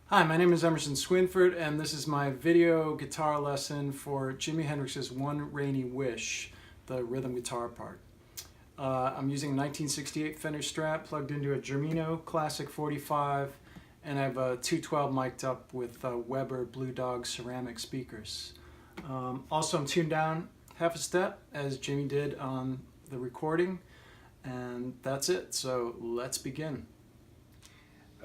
Hi, my name is Emerson Swinford, and this is my video guitar lesson for Jimi Hendrix's One Rainy Wish, the rhythm guitar part. I'm using a 1968 Fender Strat plugged into a Jimi Classic 45, and I have a 212 mic'd up with Weber Blue Dog ceramic speakers. Also, I'm tuned down half a step, as Jimi did on the recording, and that's it. So let's begin.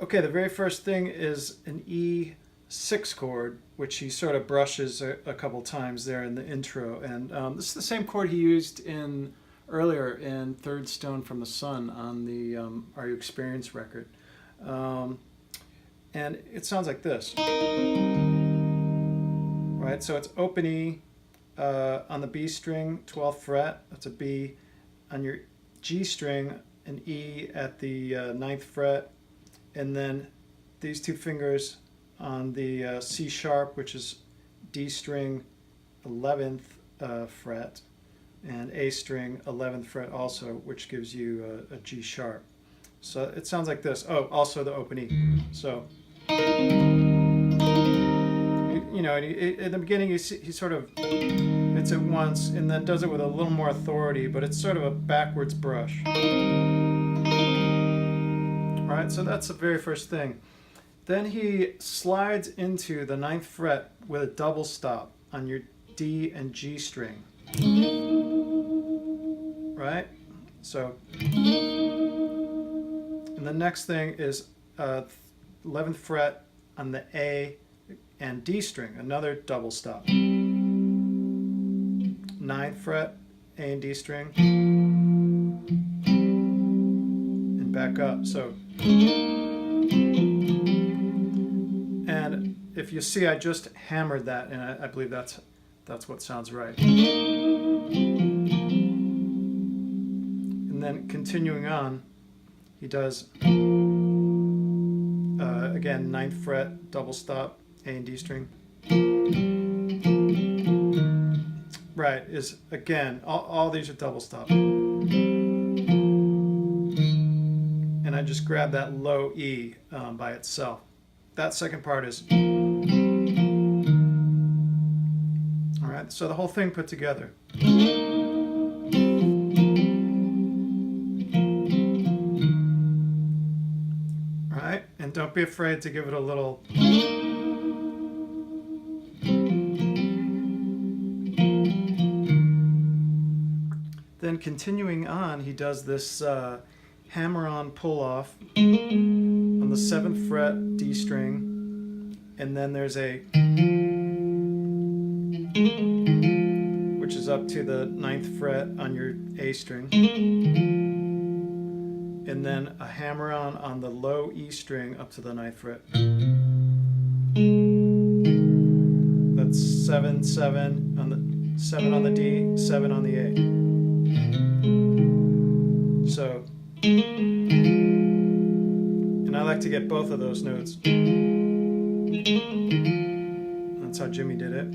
Okay, the very first thing is an E6 chord, which he sort of brushes a couple times there in the intro. And this is the same chord he used earlier in Third Stone from the Sun on the Are You Experienced record. And it sounds like this. Right, so it's open E on the B string, 12th fret. That's a B. On your G string, an E at the 9th fret. And then these two fingers on the C sharp, which is D string 11th fret, and A string 11th fret also, which gives you a G sharp. So it sounds like this. Oh, also the open E. So, you know, in the beginning he sort of hits it once and then does it with a little more authority, but it's sort of a backwards brush. Right, so that's the very first thing. Then he slides into the 9th fret with a double stop on your D and G string. Right? So, and the next thing is 11th fret on the A and D string, another double stop. 9th fret, A and D string, and back up. So, and if you see, I just hammered that, and I believe that's what sounds right. And then continuing on, he does again 9th fret, double stop, A and D string. Right, is again all these are double stop. And I just grab that low E by itself. That second part is, all right, so the whole thing put together. All right, and don't be afraid to give it a little. Then continuing on, he does this hammer-on pull-off on the 7th fret D string, and then there's a, which is up to the 9th fret on your A string, and then a hammer-on on the low E string up to the 9th fret. That's 7, 7 on the 7 on the D, 7 on the A. So, and I like to get both of those notes. That's how Jimi did it.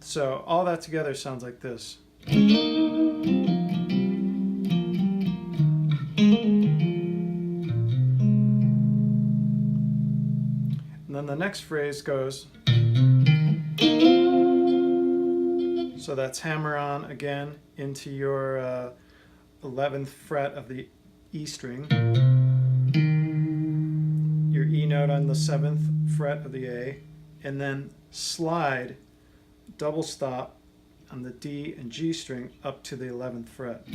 So all that together sounds like this. And then the next phrase goes. So that's hammer on again into your 11th fret of the E string, your E note on the 7th fret of the A, and then slide, double stop on the D and G string up to the 11th fret.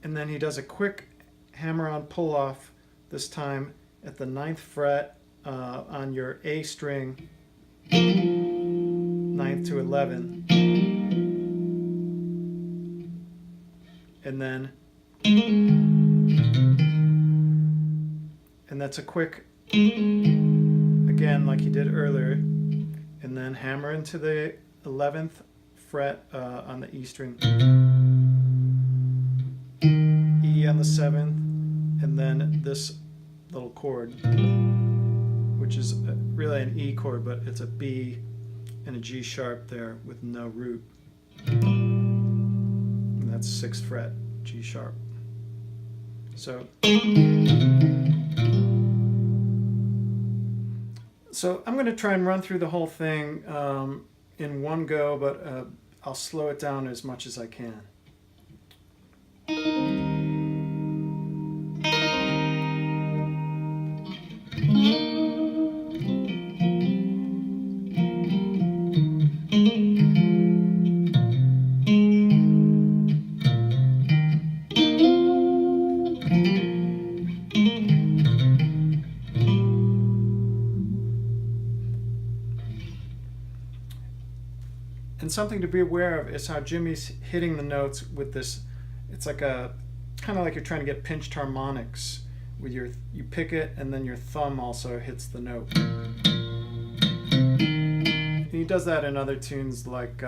And then he does a quick hammer-on pull-off, this time at the 9th fret on your A string, 9th to 11. And then, and that's a quick, again like he did earlier, and then hammer into the 11th fret on the E string, E on the 7th, and then this little chord, which is really an E chord, but it's a B and a G sharp there with no root. And that's 6th fret, G sharp. So I'm going to try and run through the whole thing in one go, but I'll slow it down as much as I can. And something to be aware of is how Jimi's hitting the notes with this. It's like a kind of like you're trying to get pinched harmonics with you pick it and then your thumb also hits the note. And he does that in other tunes like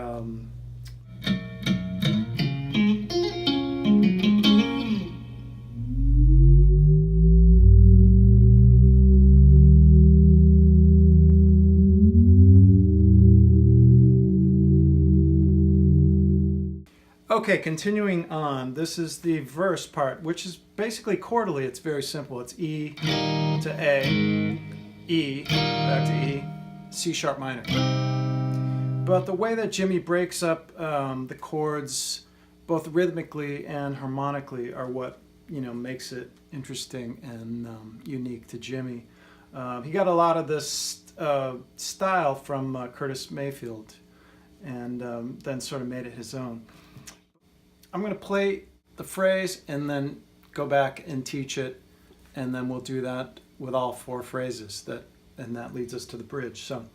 okay, continuing on, this is the verse part, which is basically chordally. It's very simple. It's E to A, E, back to E, C sharp minor. But the way that Jimi breaks up the chords, both rhythmically and harmonically, are what makes it interesting and unique to Jimi. He got a lot of this style from Curtis Mayfield, and then sort of made it his own. I'm going to play the phrase and then go back and teach it, and then we'll do that with all 4 phrases, and that leads us to the bridge. So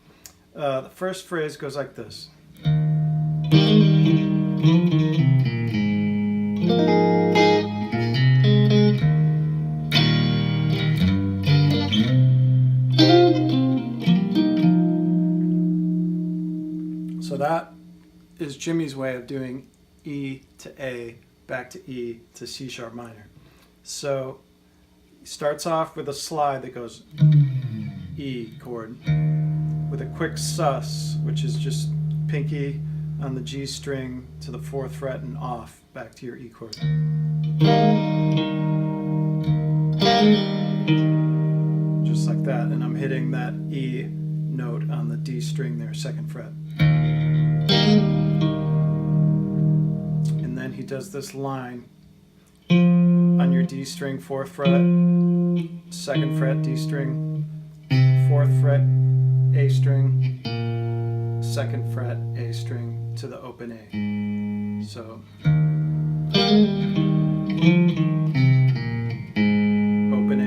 the first phrase goes like this. So that is Jimi's way of doing E to A, back to E to C sharp minor. So he starts off with a slide that goes E chord with a quick sus, which is just pinky on the G string to the 4th fret and off, back to your E chord. Just like that, and I'm hitting that E note on the D string there, 2nd fret. And then he does this line on your D string, 4th fret, 2nd fret, D string, 4th fret, A string, 2nd fret, A string to the open A. So open A,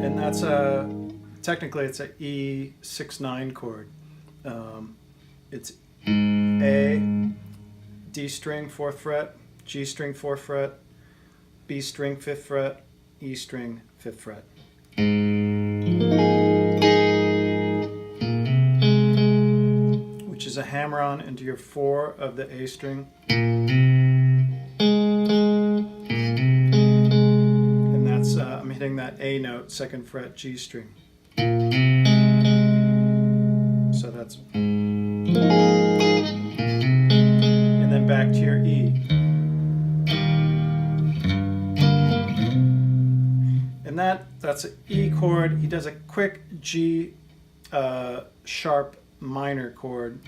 and that's technically it's a E6/9 chord. It's A, D string, 4th fret, G string, 4th fret, B string, 5th fret, E string, 5th fret. Which is a hammer-on into your 4 of the A string. And that's, I'm hitting that A note, 2nd fret, G string. So that's... And then back to your E. And And that's an E chord. He does a quick G sharp minor chord,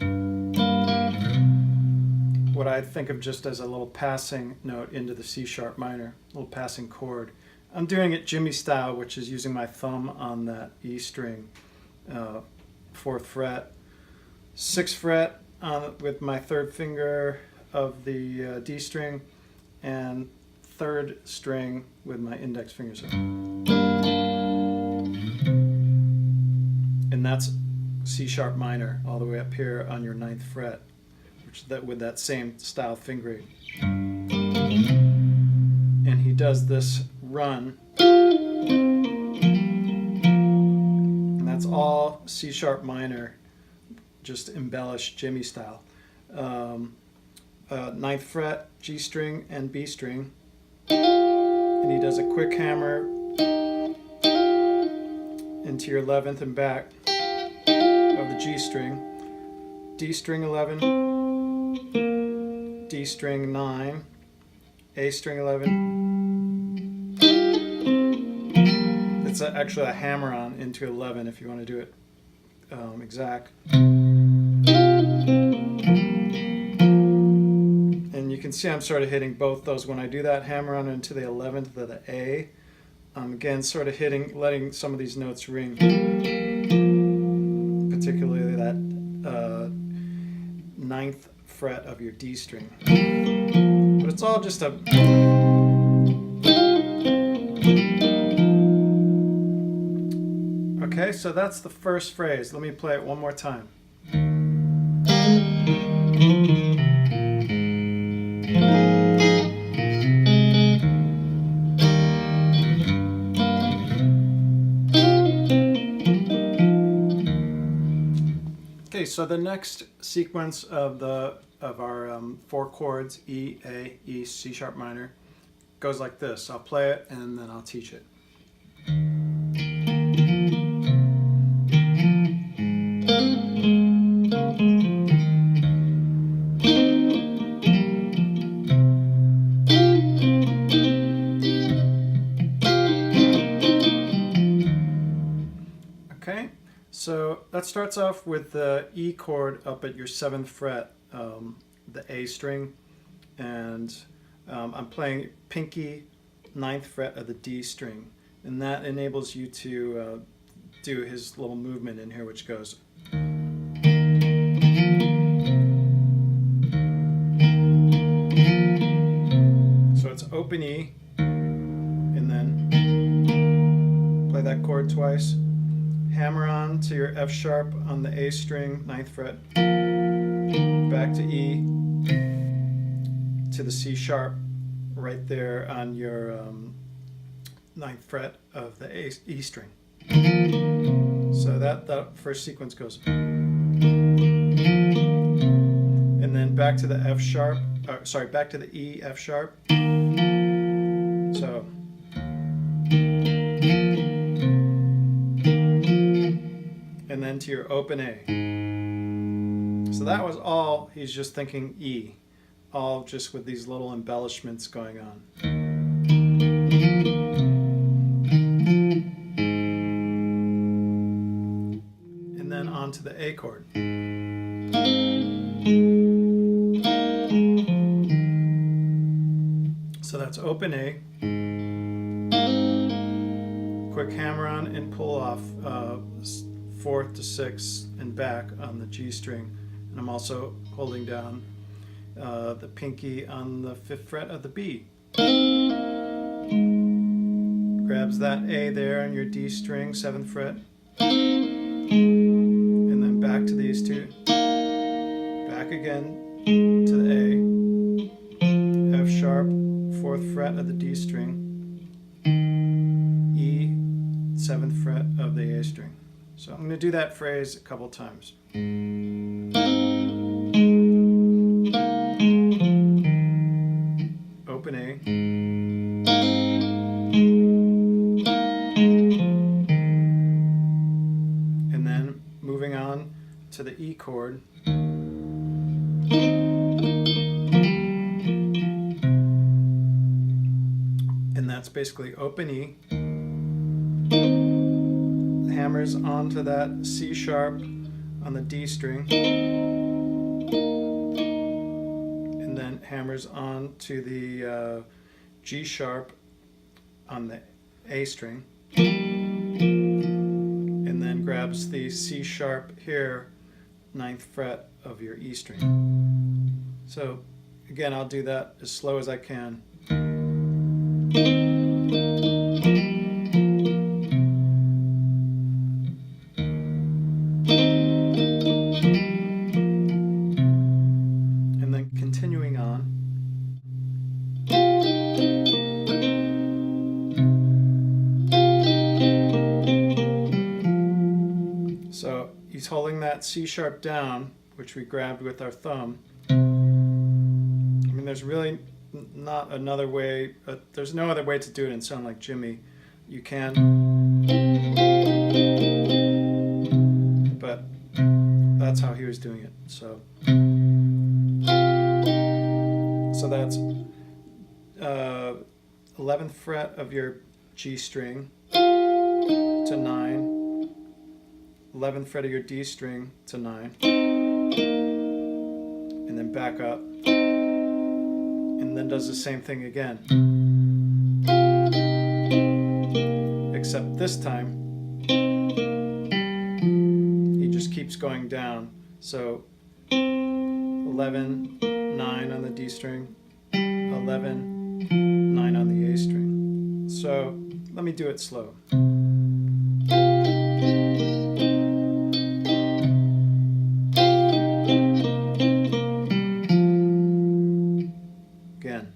what I think of just as a little passing note into the C sharp minor, a little passing chord. I'm doing it Jimi style, which is using my thumb on that E string, 4th fret, 6th fret with my 3rd finger of the D string, and 3rd string with my index fingers. And that's C sharp minor all the way up here on your 9th fret, which with that same style fingering. And he does this run, and that's all C sharp minor, just embellished Jimi style. 9th fret, G string and B string, and he does a quick hammer into your 11th and back of the G string, D string 11, D string 9, A string 11. It's actually a hammer-on into 11 if you want to do it exact. And you can see I'm sort of hitting both those. When I do that hammer-on into the 11th of the A, I'm again sort of letting some of these notes ring, particularly that 9th fret of your D string. But it's all just a... Okay, so that's the first phrase. Let me play it one more time. Okay, so the next sequence of our 4 chords, E, A, E, C sharp minor, goes like this. I'll play it and then I'll teach it. Okay, so that starts off with the E chord up at your 7th fret, the A string, and I'm playing pinky 9th fret of the D string, and that enables you to do his little movement in here, which goes. So it's open E, and then play that chord twice. Hammer on to your F sharp on the A string, 9th fret, back to E, to the C sharp right there on your 9th fret of the E string. So that first sequence goes. And then back to the F sharp, back to the E, F sharp. So. And then to your open A. So that was all, he's just thinking E, all just with these little embellishments going on. And then on to the A chord. So that's open A, quick hammer on and pull off 4th to 6th and back on the G string, and I'm also holding down the pinky on the 5th fret of the B. Grabs that A there on your D string, 7th fret, and then back to these two, back again to the A, F sharp, 4th fret of the D string, E, 7th fret of the A string. So I'm going to do that phrase a couple times. Open A. And then moving on to the E chord. And that's basically open E. hammers onto that C sharp on the D string, and then hammers on to the G sharp on the A string, and then grabs the C sharp here, 9th fret of your E string. So again, I'll do that as slow as I can. And then continuing on. So he's holding that C sharp down, which we grabbed with our thumb. I mean, there's really not another way, there's no other way to do it and sound like Jimi. You can, but that's how he was doing it. So that's 11th fret of your G string to 9, 11th fret of your D string to 9, and then back up, and then does the same thing again, except this time he just keeps going down. So 11, 9 on the D string, 11, 9 on the A string. So let me do it slow. Again.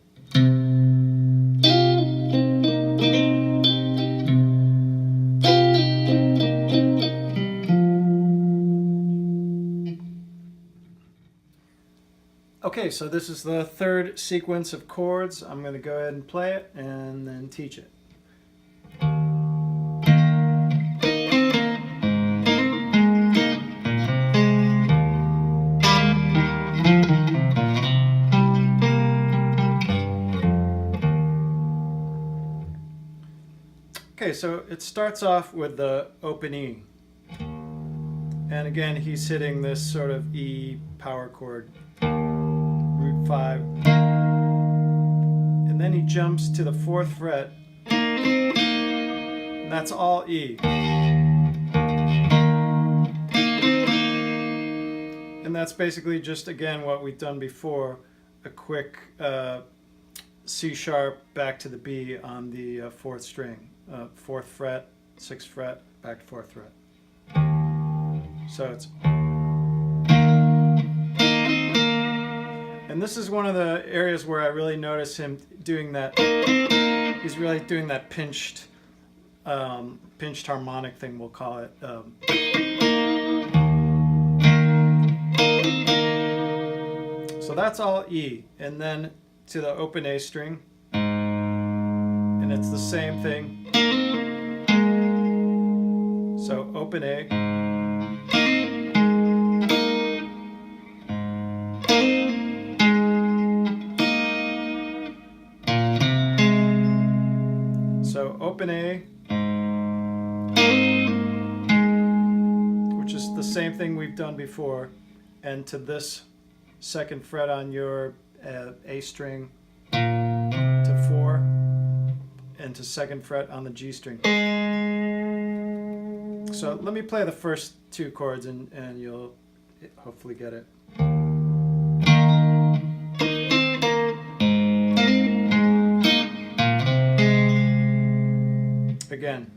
Okay, so this is the third sequence of chords. I'm going to go ahead and play it and then teach it. Okay, so it starts off with the open E. And again, he's hitting this sort of E power chord, root 5. And then he jumps to the 4th fret, and that's all E. And that's basically just, again, what we've done before, a quick C sharp back to the B on the 4th string. 4th fret, 6th fret, back to 4th fret. So it's, and this is one of the areas where I really notice him doing that. He's really doing that pinched harmonic thing, we'll call it. So that's all E, and then to the open A string, and it's the same thing. So open A, so open A, which is the same thing we've done before, and to this 2nd fret on your A string, to 4, and to 2nd fret on the G string. So let me play the first 2 chords and you'll hopefully get it. Again.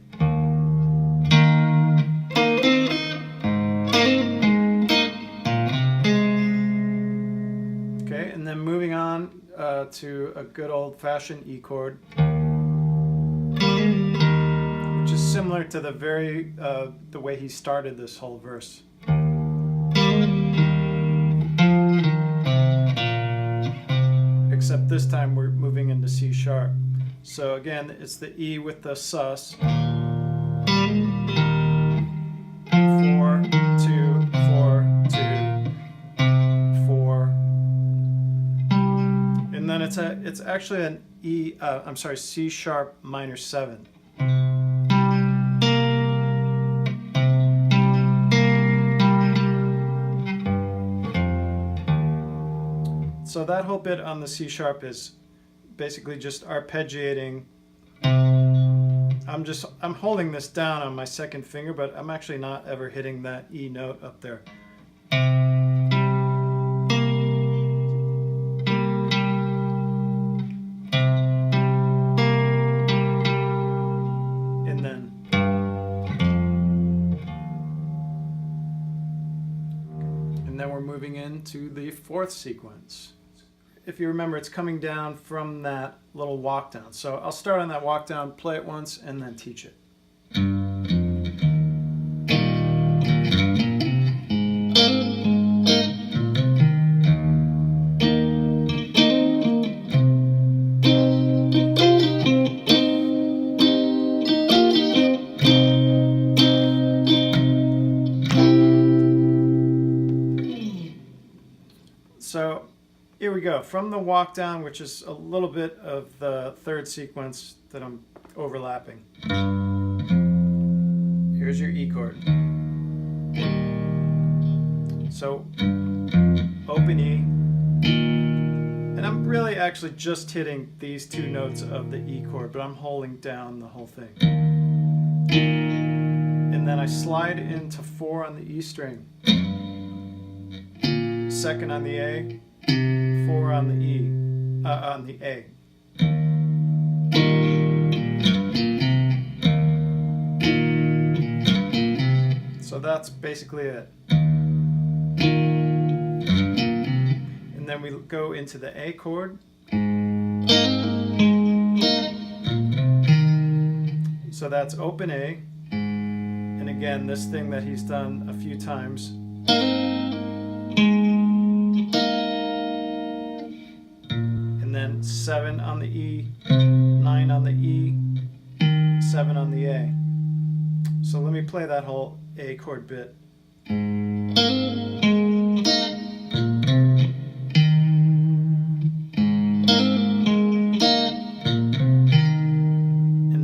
Okay, and then moving on to a good old-fashioned E chord, which is similar to the way he started this whole verse. Except this time we're moving into C sharp. So again, it's the E with the sus. 4, 2, 4, 2, 4. And then it's actually an C sharp minor 7. So that whole bit on the C sharp is basically just arpeggiating. I'm holding this down on my second finger, but I'm actually not ever hitting that E note up there. And then we're moving into the fourth sequence. If you remember, it's coming down from that little walk down. So I'll start on that walk down, play it once, and then teach it. So here we go, from the walk down, which is a little bit of the third sequence that I'm overlapping. Here's your E chord. So open E, and I'm really actually just hitting these two notes of the E chord, but I'm holding down the whole thing. And then I slide into 4 on the E string. Second on the A, 4 on the E, on the A. So that's basically it. And then we go into the A chord. So that's open A. And again, this thing that he's done a few times. And then 7 on the E, 9 on the E, 7 on the A. So let me play that whole A chord bit. And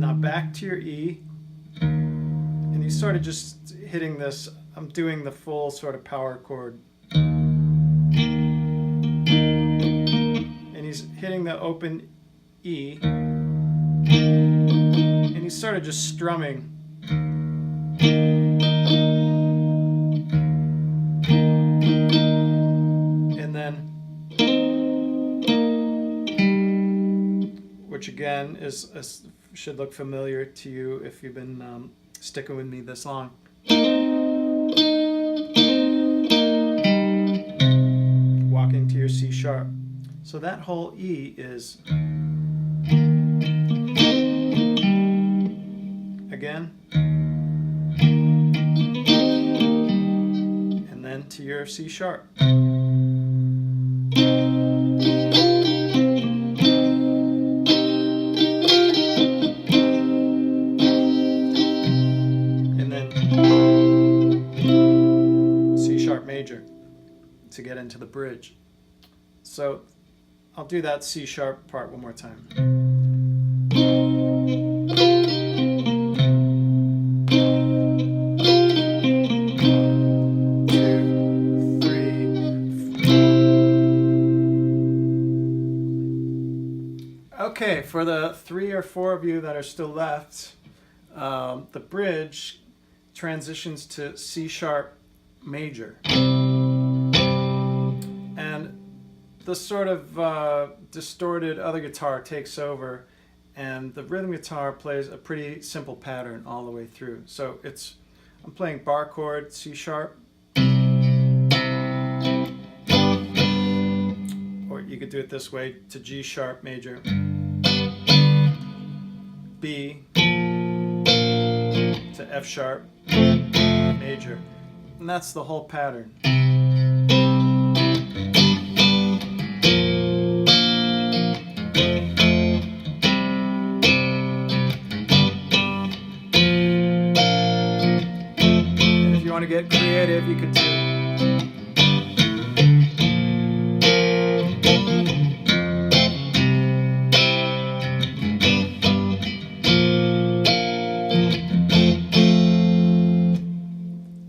now back to your E. And he's sort of just hitting this, I'm doing the full sort of power chord. And he's hitting the open E. And he's sort of just strumming. And then, which again is should look familiar to you if you've been sticking with me this long. Walking to your C sharp. So that whole E is again, and then to your C sharp. And then C sharp major to get into the bridge. So I'll do that C sharp part one more time. 2, 3. Okay, for the 3 or 4 of you that are still left, the bridge transitions to C sharp major. And the sort of distorted other guitar takes over, and the rhythm guitar plays a pretty simple pattern all the way through. So I'm playing bar chord, C sharp, or you could do it this way, to G sharp major, B, to F sharp major, and that's the whole pattern. To get creative, you could do.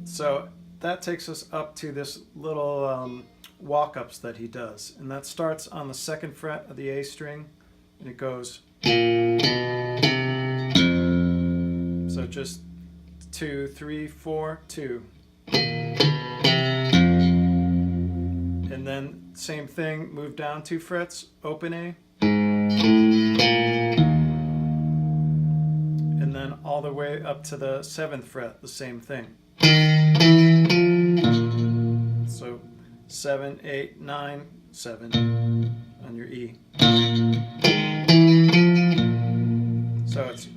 So that takes us up to this little walk-ups that he does, and that starts on the 2nd fret of the A string, and it goes. So just 2, 3, 4, 2. And then same thing, move down 2 frets, open A. And then all the way up to the 7th fret, the same thing. So 7, 8, 9, 7 on your E. So it's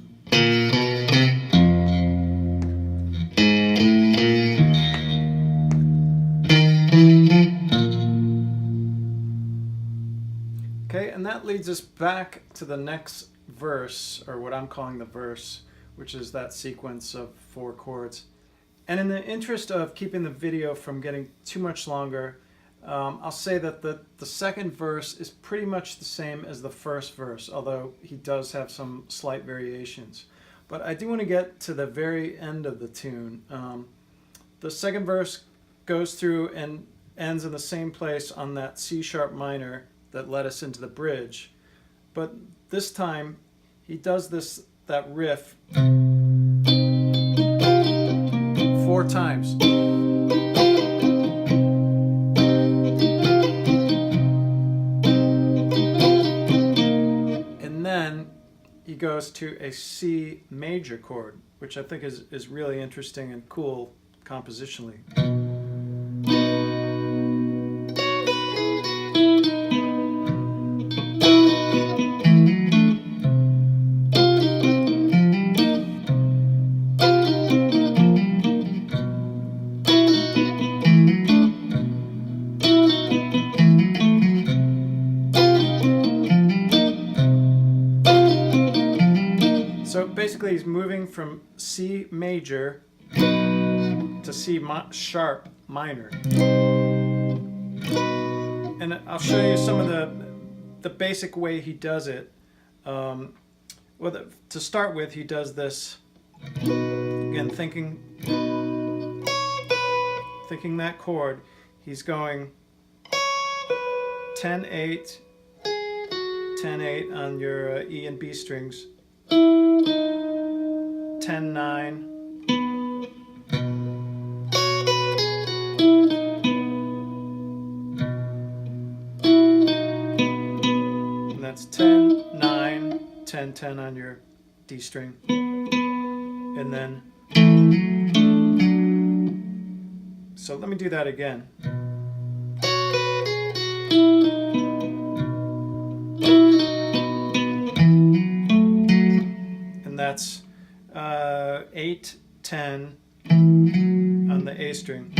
okay, and that leads us back to the next verse, or what I'm calling the verse, which is that sequence of 4 chords. And in the interest of keeping the video from getting too much longer, I'll say that the 2nd verse is pretty much the same as the 1st verse, although he does have some slight variations. But I do want to get to the very end of the tune. The 2nd verse goes through and ends in the same place on that C sharp minor that led us into the bridge. But this time he does that riff 4 times. And then he goes to a C major chord, which I think is really interesting and cool compositionally. So basically he's moving from C major to C sharp minor. And I'll show you some of the basic way he does it. To start with, he does this, again, thinking that chord. He's going 10-8, 10-8 on your E and B strings, 10-9, and that's 10-9, 10-10 on your D string, and then, so let me do that again. And that's 8-10 on the A string,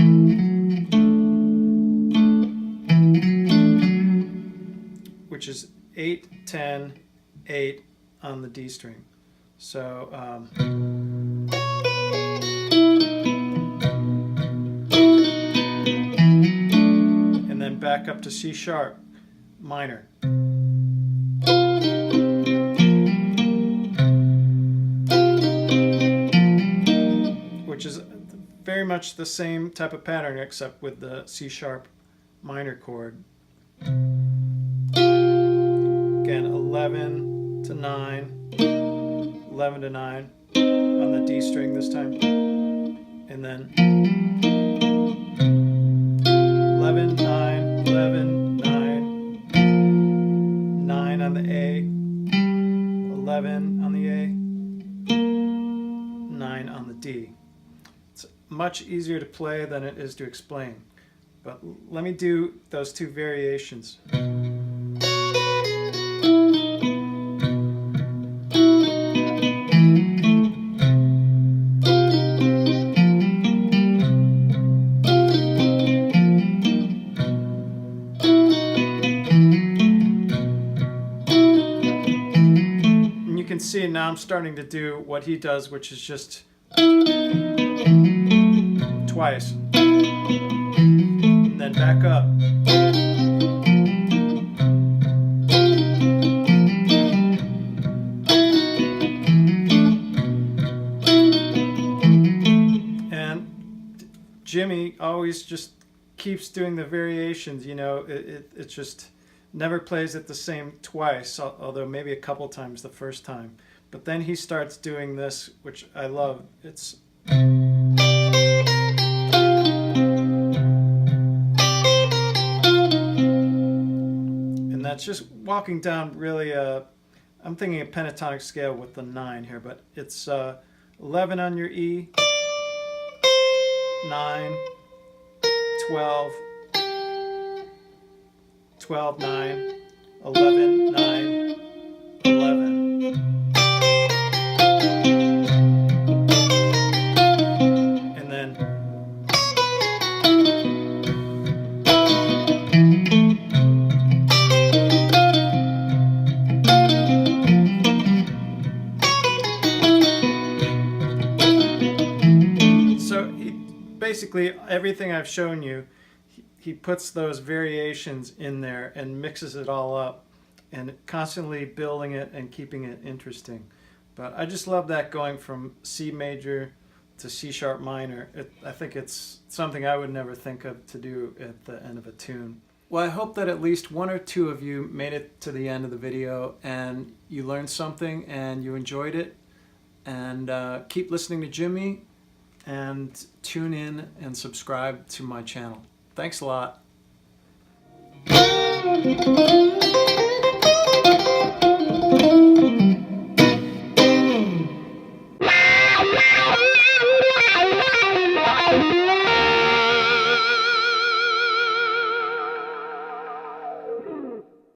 which is 8-10-8 on the D string. So and then back up to C sharp minor. Which is very much the same type of pattern, except with the C sharp minor chord. Again, 11 to 9, 11 to 9 on the D string this time, and then 11, 9, 11, 9, 9 on the A, 11 on the A, 9 on the D. It's much easier to play than it is to explain, but let me do those 2 variations. And you can see now I'm starting to do what he does, which is just twice, and then back up. And Jimi always just keeps doing the variations. You know, it just never plays it the same twice, although maybe a couple times the first time. But then he starts doing this, which I love. It's and that's just walking down really I'm thinking a pentatonic scale with the 9 here, but it's 11 on your E, 9, 12, 12, 9, 11, 9, 11. And then so basically everything I've shown you, he puts those variations in there and mixes it all up and constantly building it and keeping it interesting. But I just love that, going from C major to C sharp minor. I think it's something I would never think of to do at the end of a tune. Well, I hope that at least one or two of you made it to the end of the video and you learned something and you enjoyed it. And keep listening to Jimi and tune in and subscribe to my channel. Thanks a lot.